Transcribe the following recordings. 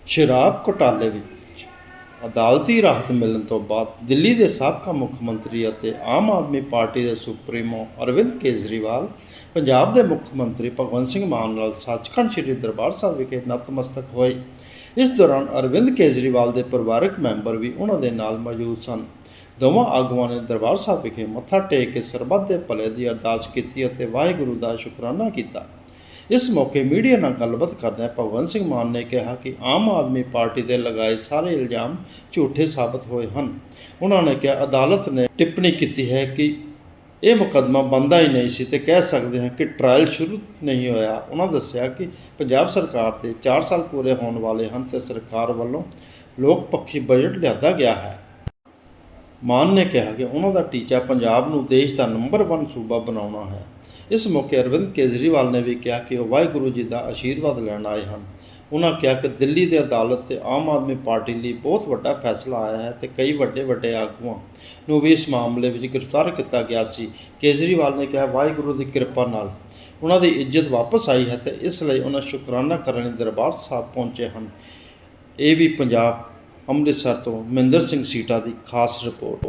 ਸ਼ਰਾਬ ਘੁਟਾਲੇ ਵਿੱਚ ਅਦਾਲਤੀ ਰਾਹਤ ਮਿਲਣ ਤੋਂ ਬਾਅਦ ਦਿੱਲੀ ਦੇ ਸਾਬਕਾ ਮੁੱਖ ਮੰਤਰੀ ਅਤੇ ਆਮ ਆਦਮੀ ਪਾਰਟੀ ਦੇ ਸੁਪਰੀਮੋ ਅਰਵਿੰਦ ਕੇਜਰੀਵਾਲ ਪੰਜਾਬ ਦੇ ਮੁੱਖ ਮੰਤਰੀ ਭਗਵੰਤ ਸਿੰਘ ਮਾਨ ਨਾਲ ਸੱਚਖੰਡ ਸ੍ਰੀ ਦਰਬਾਰ ਸਾਹਿਬ ਵਿਖੇ ਨਤਮਸਤਕ ਹੋਏ। ਇਸ ਦੌਰਾਨ ਅਰਵਿੰਦ ਕੇਜਰੀਵਾਲ ਦੇ ਪਰਿਵਾਰਕ ਮੈਂਬਰ ਵੀ ਉਹਨਾਂ ਦੇ ਨਾਲ ਮੌਜੂਦ ਸਨ। ਦੋਵਾਂ ਆਗੂਆਂ ਨੇ ਦਰਬਾਰ ਸਾਹਿਬ ਵਿਖੇ ਮੱਥਾ ਟੇਕ ਕੇ ਸਰਬੱਤ ਦੇ ਭਲੇ ਦੀ ਅਰਦਾਸ ਕੀਤੀ ਅਤੇ ਵਾਹਿਗੁਰੂ ਦਾ ਸ਼ੁਕਰਾਨਾ ਕੀਤਾ। ਇਸ ਮੌਕੇ ਮੀਡੀਆ ਨਾਲ ਗੱਲਬਾਤ ਕਰਦਿਆਂ ਭਗਵੰਤ ਸਿੰਘ ਮਾਨ ਨੇ ਕਿਹਾ ਕਿ ਆਮ ਆਦਮੀ ਪਾਰਟੀ 'ਤੇ ਲਗਾਏ ਸਾਰੇ ਇਲਜ਼ਾਮ ਝੂਠੇ ਸਾਬਤ ਹੋਏ ਹਨ। ਉਹਨਾਂ ਨੇ ਕਿਹਾ ਅਦਾਲਤ ਨੇ ਟਿੱਪਣੀ ਕੀਤੀ ਹੈ ਕਿ ਇਹ ਮੁਕੱਦਮਾ ਬਣਦਾ ਹੀ ਨਹੀਂ ਸੀ ਤੇ ਕਹਿ ਸਕਦੇ ਹਾਂ ਕਿ ਟ੍ਰਾਇਲ ਸ਼ੁਰੂ ਨਹੀਂ ਹੋਇਆ। ਉਹਨਾਂ ਦੱਸਿਆ ਕਿ ਪੰਜਾਬ ਸਰਕਾਰ ਦੇ 4 ਸਾਲ ਪੂਰੇ ਹੋਣ ਵਾਲੇ ਹਨ ਤੇ ਸਰਕਾਰ ਵੱਲੋਂ ਲੋਕ ਪੱਖੀ ਬਜਟ ਲਿਆਂਦਾ ਗਿਆ ਹੈ। ਮਾਨ ਨੇ ਕਿਹਾ ਕਿ ਉਹਨਾਂ ਦਾ ਟੀਚਾ ਪੰਜਾਬ ਨੂੰ ਦੇਸ਼ ਦਾ ਨੰਬਰ 1 ਸੂਬਾ ਬਣਾਉਣਾ ਹੈ। ਇਸ ਮੌਕੇ ਅਰਵਿੰਦ ਕੇਜਰੀਵਾਲ ਨੇ ਵੀ ਕਿਹਾ ਕਿ ਉਹ ਵਾਹਿਗੁਰੂ ਜੀ ਦਾ ਆਸ਼ੀਰਵਾਦ ਲੈਣ ਆਏ ਹਨ। ਉਹਨਾਂ ਕਿਹਾ ਕਿ ਦਿੱਲੀ ਦੀ ਅਦਾਲਤ ਤੇ ਆਮ ਆਦਮੀ ਪਾਰਟੀ ਲਈ ਬਹੁਤ ਵੱਡਾ ਫੈਸਲਾ ਆਇਆ ਹੈ ਤੇ ਕਈ ਵੱਡੇ ਆਗੂਆਂ ਨੂੰ ਵੀ ਇਸ ਮਾਮਲੇ ਵਿੱਚ ਗ੍ਰਿਫਤਾਰ ਕੀਤਾ ਗਿਆ ਸੀ। ਕੇਜਰੀਵਾਲ ਨੇ ਕਿਹਾ ਵਾਹਿਗੁਰੂ ਦੀ ਕਿਰਪਾ ਨਾਲ ਉਹਨਾਂ ਦੀ ਇੱਜ਼ਤ ਵਾਪਸ ਆਈ ਹੈ ਤੇ ਇਸ ਲਈ ਉਹਨਾਂ ਸ਼ੁਕਰਾਨਾ ਕਰਨ ਲਈ ਦਰਬਾਰ ਸਾਹਿਬ ਪਹੁੰਚੇ ਹਨ। ਇਹ ਵੀ ਪੰਜਾਬ ਅੰਮ੍ਰਿਤਸਰ ਤੋਂ ਮਹਿੰਦਰ ਸਿੰਘ ਸੀਟਾ ਦੀ ਖਾਸ ਰਿਪੋਰਟ।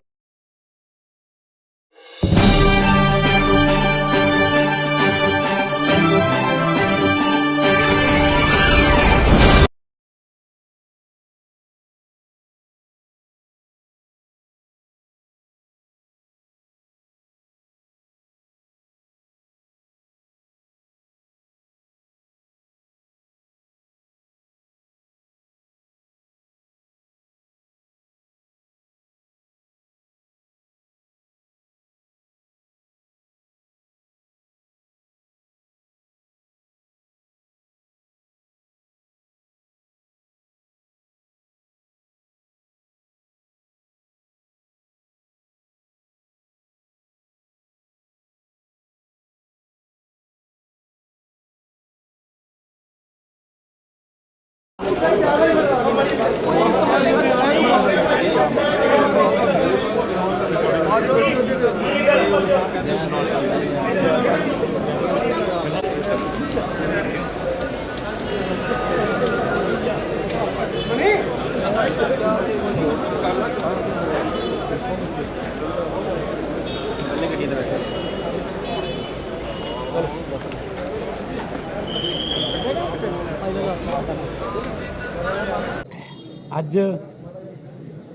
ਅੱਜ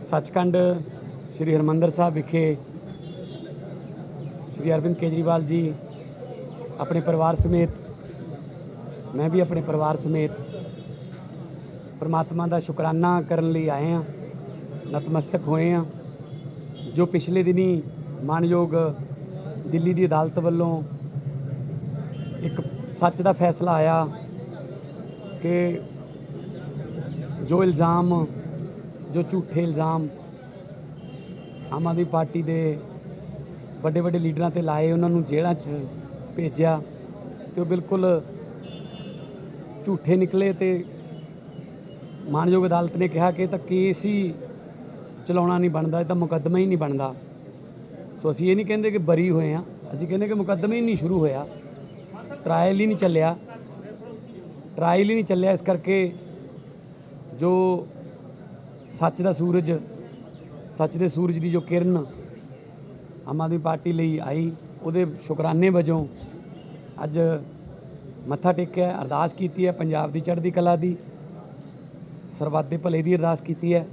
ਸੱਚਖੰਡ ਸ੍ਰੀ ਹਰਿਮੰਦਰ ਸਾਹਿਬ ਵਿਖੇ ਸ੍ਰੀ ਅਰਵਿੰਦ ਕੇਜਰੀਵਾਲ ਜੀ ਆਪਣੇ ਪਰਿਵਾਰ ਸਮੇਤ, ਮੈਂ ਵੀ ਆਪਣੇ ਪਰਿਵਾਰ ਸਮੇਤ ਪਰਮਾਤਮਾ ਦਾ ਸ਼ੁਕਰਾਨਾ ਕਰਨ ਲਈ ਆਏ ਹਾਂ, ਨਤਮਸਤਕ ਹੋਏ ਹਾਂ। ਜੋ ਪਿਛਲੇ ਦਿਨੀ ਮਾਣਯੋਗ ਦਿੱਲੀ ਦੀ ਅਦਾਲਤ ਵੱਲੋਂ ਇੱਕ ਸੱਚ ਦਾ ਫੈਸਲਾ ਆਇਆ ਕਿ ਜੋ ਇਲਜ਼ਾਮ, ਜੋ ਝੂਠੇ ਇਲਜ਼ਾਮ ਆਮ ਆਦਮੀ ਪਾਰਟੀ ਦੇ ਵੱਡੇ ਲੀਡਰਾਂ ਤੇ ਲਾਏ, ਉਹਨਾਂ ਨੂੰ ਜੇਲ੍ਹਾਂ 'ਚ ਭੇਜਿਆ ਤੇ ਉਹ ਬਿਲਕੁਲ ਝੂਠੇ ਨਿਕਲੇ ਤੇ ਮਾਣਯੋਗ ਅਦਾਲਤ ਨੇ ਕਿਹਾ ਕਿ ਇਹ ਤਾਂ ਕੇਸ ਹੀ ਚਲਾਉਣਾ ਨਹੀਂ ਬਣਦਾ, ਇਹ ਤਾਂ ਮੁਕੱਦਮਾ ਹੀ ਨਹੀਂ ਬਣਦਾ। ਸੋ ਅਸੀਂ ਇਹ ਨਹੀਂ ਕਹਿੰਦੇ ਕਿ ਬਰੀ ਹੋਏ ਹਾਂ, ਅਸੀਂ ਕਹਿੰਦੇ ਕਿ ਮੁਕੱਦਮਾ ਹੀ ਨਹੀਂ ਸ਼ੁਰੂ ਹੋਇਆ, ਟਰਾਇਲ ਹੀ ਨਹੀਂ ਚੱਲਿਆ। ਇਸ ਕਰਕੇ ਜੋ ਸੱਚ ਦਾ ਸੂਰਜ, ਸੱਚ ਦੇ ਸੂਰਜ ਦੀ ਜੋ ਕਿਰਨ ਆਮ ਆਦਮੀ ਪਾਰਟੀ ਲਈ ਆਈ, ਉਹਦੇ ਸ਼ੁਕਰਾਨੇ ਵਜੋਂ ਅੱਜ ਮੱਥਾ ਟੇਕਿਆ, ਅਰਦਾਸ ਕੀਤੀ ਹੈ ਪੰਜਾਬ ਦੀ ਚੜ੍ਹਦੀ ਕਲਾ ਦੀ, ਸਰਬੱਤ ਦੇ ਭਲੇ ਦੀ ਅਰਦਾਸ ਕੀਤੀ ਹੈ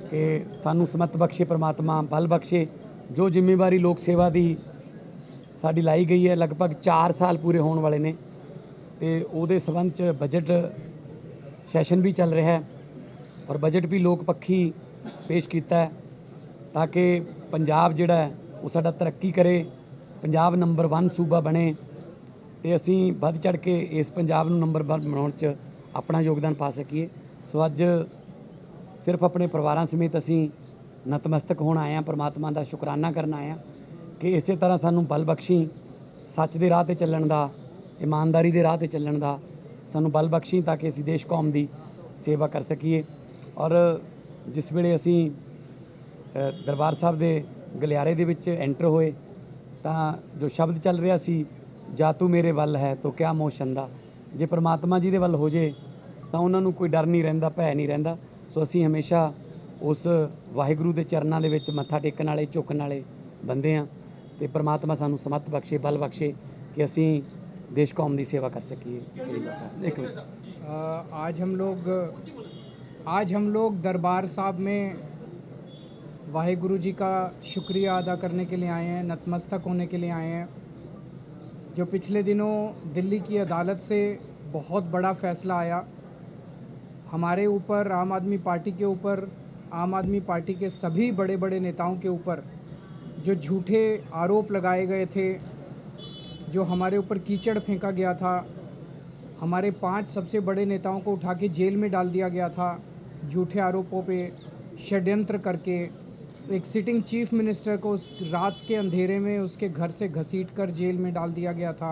ਕਿ ਸਾਨੂੰ ਸਮਤ ਬਖਸ਼ੇ ਪ੍ਰਮਾਤਮਾ, ਬਲ ਬਖਸ਼ੇ। ਜੋ ਜ਼ਿੰਮੇਵਾਰੀ ਲੋਕ ਸੇਵਾ ਦੀ ਸਾਡੀ ਲਾਈ ਗਈ ਹੈ, ਲਗਭਗ 4 ਸਾਲ ਪੂਰੇ ਹੋਣ ਵਾਲੇ ਨੇ ਤੇ ਉਹਦੇ ਸੰਬੰਧ 'ਚ ਬਜਟ ਸੈਸ਼ਨ ਵੀ ਚੱਲ ਰਿਹਾ ਹੈ ਔਰ ਬਜਟ ਵੀ ਲੋਕ ਪੱਖੀ ਪੇਸ਼ ਕੀਤਾ ਹੈ ਤਾਂ ਕਿ ਪੰਜਾਬ ਜਿਹੜਾ ਹੈ ਉਹ ਸਾਡਾ ਤਰੱਕੀ ਕਰੇ, ਪੰਜਾਬ ਨੰਬਰ 1 ਸੂਬਾ ਬਣੇ ਤੇ ਅਸੀਂ ਵੱਧ ਚੜ੍ਹ ਕੇ ਇਸ ਪੰਜਾਬ ਨੂੰ ਨੰਬਰ 1 ਬਣਾਉਣ 'ਚ ਆਪਣਾ ਯੋਗਦਾਨ ਪਾ ਸਕੀਏ। ਸੋ ਅੱਜ ਸਿਰਫ ਆਪਣੇ ਪਰਿਵਾਰਾਂ ਸਮੇਤ ਅਸੀਂ ਨਤਮਸਤਕ ਹੋਣ ਆਏ ਹਾਂ, ਪਰਮਾਤਮਾ ਦਾ ਸ਼ੁਕਰਾਨਾ ਕਰਨ ਆਏ ਹਾਂ ਕਿ ਇਸੇ ਤਰ੍ਹਾਂ ਸਾਨੂੰ ਬਲ ਬਖਸ਼ੀ, ਸੱਚ ਦੇ ਰਾਹ 'ਤੇ ਚੱਲਣ ਦਾ, ਇਮਾਨਦਾਰੀ ਦੇ ਰਾਹ 'ਤੇ ਚੱਲਣ ਦਾ ਸਾਨੂੰ ਬਲ ਬਖਸ਼ੀ ਤਾਂ ਕਿ ਅਸੀਂ ਦੇਸ਼ ਕੌਮ ਦੀ ਸੇਵਾ ਕਰ ਸਕੀਏ। ਔਰ ਜਿਸ ਵੇਲੇ ਅਸੀਂ ਦਰਬਾਰ ਸਾਹਿਬ ਦੇ ਗਲਿਆਰੇ ਦੇ ਵਿੱਚ ਐਂਟਰ ਹੋਏ ਤਾਂ ਜੋ ਸ਼ਬਦ ਚੱਲ ਰਿਹਾ ਸੀ, ਜਾ ਤੂੰ ਮੇਰੇ ਵੱਲ ਹੈ ਤੋ ਕਿਆ ਮੋਹ ਸ਼ੰਦਾ। ਜੇ ਪਰਮਾਤਮਾ ਜੀ ਦੇ ਵੱਲ ਹੋ ਜੇ ਤਾਂ ਉਹਨਾਂ ਨੂੰ ਕੋਈ ਡਰ ਨਹੀਂ ਰਹਿੰਦਾ, ਭੈ ਨਹੀਂ ਰਹਿੰਦਾ। ਸੋ ਅਸੀਂ ਹਮੇਸ਼ਾ ਉਸ ਵਾਹਿਗੁਰੂ ਦੇ ਚਰਨਾਂ ਦੇ ਵਿੱਚ ਮੱਥਾ ਟੇਕਣ ਵਾਲੇ, ਝੁਕਣ ਵਾਲੇ ਬੰਦੇ ਹਾਂ ਤੇ ਪ੍ਰਮਾਤਮਾ ਸਾਨੂੰ ਸਮੱਤ ਬਖਸ਼ੇ, ਬਲ ਬਖਸ਼ੇ ਕਿ ਅਸੀਂ देश कौम की सेवा कर सकिए। एक मिनट। आज हम लोग दरबार साहब में वाहेगुरु जी का शुक्रिया अदा करने के लिए आए हैं, नतमस्तक होने के लिए आए हैं। जो पिछले दिनों दिल्ली की अदालत से बहुत बड़ा फ़ैसला आया हमारे ऊपर, आम आदमी पार्टी के ऊपर, आम आदमी पार्टी के सभी बड़े बड़े नेताओं के ऊपर जो झूठे आरोप लगाए गए थे, जो हमारे ऊपर कीचड़ फेंका गया था, हमारे 5 सबसे बड़े नेताओं को उठा के जेल में डाल दिया गया था झूठे आरोपों पे षड्यंत्र करके। एक सिटिंग चीफ मिनिस्टर को उस रात के अंधेरे में उसके घर से घसीट कर जेल में डाल दिया गया था।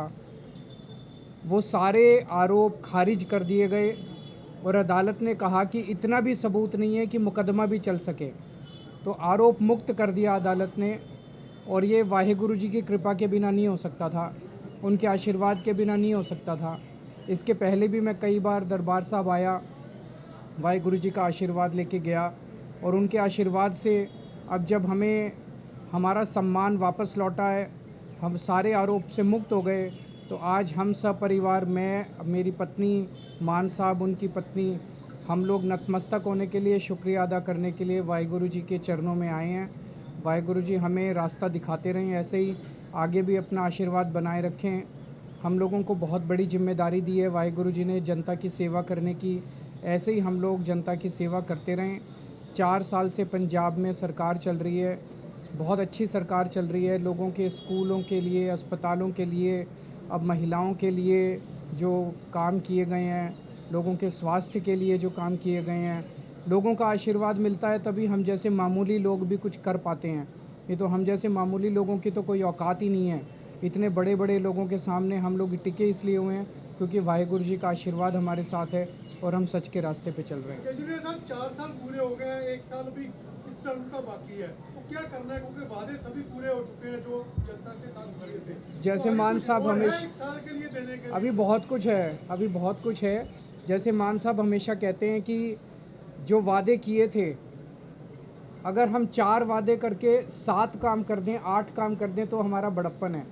वो सारे आरोप खारिज कर दिए गए और अदालत ने कहा कि इतना भी सबूत नहीं है कि मुकदमा भी चल सके, तो आरोप मुक्त कर दिया अदालत ने। और ये वाहेगुरु जी की कृपा के बिना नहीं हो सकता था, उनके आशीर्वाद के बिना नहीं हो सकता था। इसके पहले भी मैं कई बार दरबार साहब आया, वाहेगुरु जी का आशीर्वाद लेके गया और उनके आशीर्वाद से अब जब हमें हमारा सम्मान वापस लौटा है, हम सारे आरोप से मुक्त हो गए, तो आज हम सब परिवार, मैं, मेरी पत्नी मान साहब, उनकी पत्नी, हम लोग नतमस्तक होने के लिए, शुक्रिया अदा करने के लिए वाहेगुरु जी के चरणों में आए हैं। वाहेगुरु जी हमें रास्ता दिखाते रहें, ऐसे ही आगे भी अपना आशीर्वाद बनाए रखें। हम लोगों को बहुत बड़ी जिम्मेदारी दी है वाहेगुरु जी ने जनता की सेवा करने की, ऐसे ही हम लोग जनता की सेवा करते रहें। 4 साल से पंजाब में सरकार चल रही है, बहुत अच्छी सरकार चल रही है। लोगों के स्कूलों के लिए, अस्पतालों के लिए, अब महिलाओं के लिए जो काम किए गए हैं, लोगों के स्वास्थ्य के लिए जो काम किए गए हैं, लोगों का आशीर्वाद मिलता है तभी हम जैसे मामूली लोग भी कुछ कर पाते हैं। ये तो हम जैसे मामूली लोगों की तो कोई औकात ही नहीं है। इतने बड़े बड़े लोगों के सामने हम लोग टिके इसलिए हुए हैं क्योंकि वाहेगुरु जी का आशीर्वाद हमारे साथ है और हम सच के रास्ते पे चल रहे हैं। केजरीवाल साहब 4 साल पूरे हो गए हैं, 1 साल अभी इस टर्म का बाकी है, तो क्या करना है? क्योंकि वादे सभी पूरे हो चुके हैं जो जनता के साथ भरे थे। जैसे तो मान साहब हमेशा 1 साल के लिए देने के अभी बहुत कुछ है, अभी बहुत कुछ है। जैसे मान साहब हमेशा कहते हैं कि जो वादे किए थे, अगर हम 4 वादे करके 7 काम कर दें, 8 काम कर दें तो हमारा बड़प्पन है।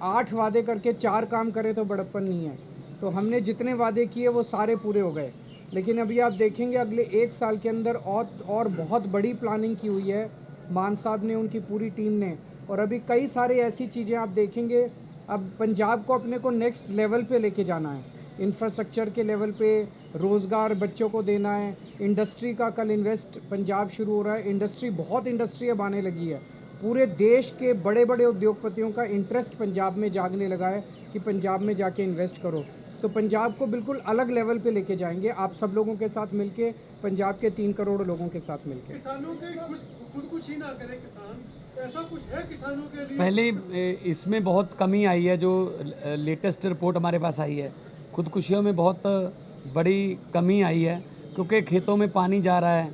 8 वादे करके 4 काम करें तो बड़प्पन नहीं है। तो हमने जितने वादे किए वो सारे पूरे हो गए, लेकिन अभी आप देखेंगे अगले 1 साल के अंदर और बहुत बड़ी प्लानिंग की हुई है मान साहब ने, उनकी पूरी टीम ने। और अभी कई सारे ऐसी चीज़ें आप देखेंगे। अब पंजाब को अपने को नेक्स्ट लेवल पे लेके जाना है, इंफ्रास्ट्रक्चर के लेवल पे, रोज़गार बच्चों को देना है, इंडस्ट्री का कल इन्वेस्ट पंजाब शुरू हो रहा है। इंडस्ट्री, बहुत इंडस्ट्री अब आने लगी है। पूरे देश के बड़े बड़े उद्योगपतियों का इंटरेस्ट पंजाब में जागने लगा है कि पंजाब में जाके इन्वेस्ट करो। तो पंजाब को बिल्कुल अलग लेवल पे लेके जाएंगे, आप सब लोगों के साथ मिलके, पंजाब के 3 करोड़ लोगों के साथ मिलके। किसानों के खुदकुशी ना करे किसान, ऐसा कुछ है किसानों के लिए? पहले इसमें बहुत कमी आई है, जो लेटेस्ट रिपोर्ट हमारे पास आई है, खुदकुशियों में बहुत बड़ी कमी आई है क्योंकि खेतों में पानी जा रहा है।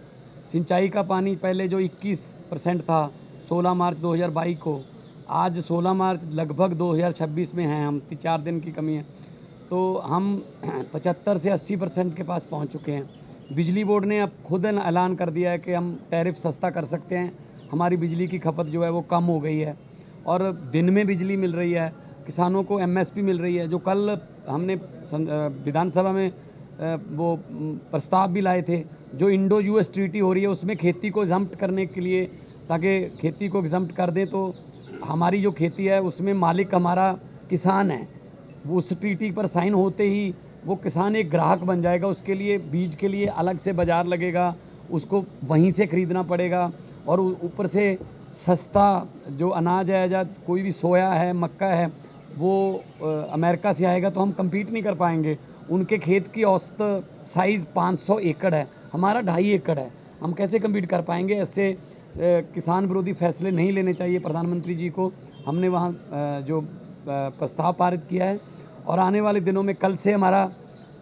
सिंचाई का पानी पहले जो 21% था 16 मार्च 2022 को, आज 16 मार्च लगभग 2026 में हैं हम, 4 दिन की कमी है। तो हम 75 से 80% के पास पहुंच चुके हैं। बिजली बोर्ड ने अब खुद ऐलान कर दिया है कि हम टैरिफ सस्ता कर सकते हैं, हमारी बिजली की खपत जो है वो कम हो गई है और दिन में बिजली मिल रही है। किसानों को एमएसपी मिल रही है। जो कल हमने विधानसभा में वो प्रस्ताव भी लाए थे, जो इंडो यूएस ट्रीटी हो रही है उसमें खेती को एग्जम्प्ट करने के लिए, ताकि खेती को एग्जम्प्ट कर दें तो हमारी जो खेती है उसमें मालिक हमारा किसान है। वो उस ट्रीटी पर साइन होते ही वो किसान एक ग्राहक बन जाएगा, उसके लिए बीज के लिए अलग से बाज़ार लगेगा, उसको वहीं से ख़रीदना पड़ेगा और ऊपर से सस्ता जो अनाज है या कोई भी सोया है, मक्का है, वो अमेरिका से आएगा तो हम compete नहीं कर पाएंगे। उनके खेत की औसत साइज़ 500 एकड़ है, हमारा 2.5 एकड़ है, हम कैसे compete कर पाएंगे? ऐसे किसान विरोधी फैसले नहीं लेने चाहिए प्रधानमंत्री जी को। हमने वहाँ जो प्रस्ताव पारित किया है और आने वाले दिनों में कल से हमारा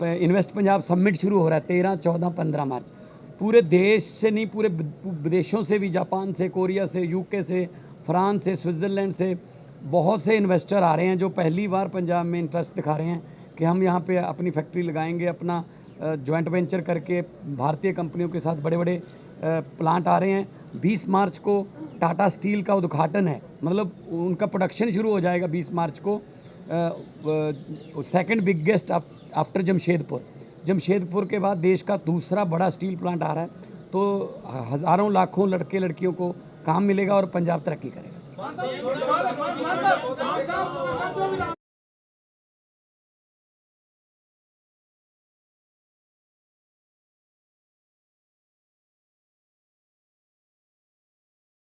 इन्वेस्ट पंजाब समिट शुरू हो रहा है 13, 14, 15 मार्च। पूरे देश से नहीं, पूरे विदेशों से भी, जापान से, कोरिया से, यूके से, फ्रांस से, स्विट्ज़रलैंड से बहुत से इन्वेस्टर आ रहे हैं जो पहली बार पंजाब में इंटरेस्ट दिखा रहे हैं कि हम यहाँ पे अपनी फैक्ट्री लगाएंगे, अपना जॉइंट वेंचर करके भारतीय कंपनियों के साथ बड़े बड़े प्लांट आ रहे हैं। 20 मार्च को टाटा स्टील का उद्घाटन है, मतलब उनका प्रोडक्शन शुरू हो जाएगा 20 मार्च को। सेकंड बिगेस्ट आफ्टर जमशेदपुर के बाद देश का दूसरा बड़ा स्टील प्लांट आ रहा है। तो हज़ारों लाखों लड़के लड़कियों को काम मिलेगा और पंजाब तरक्की करेगा।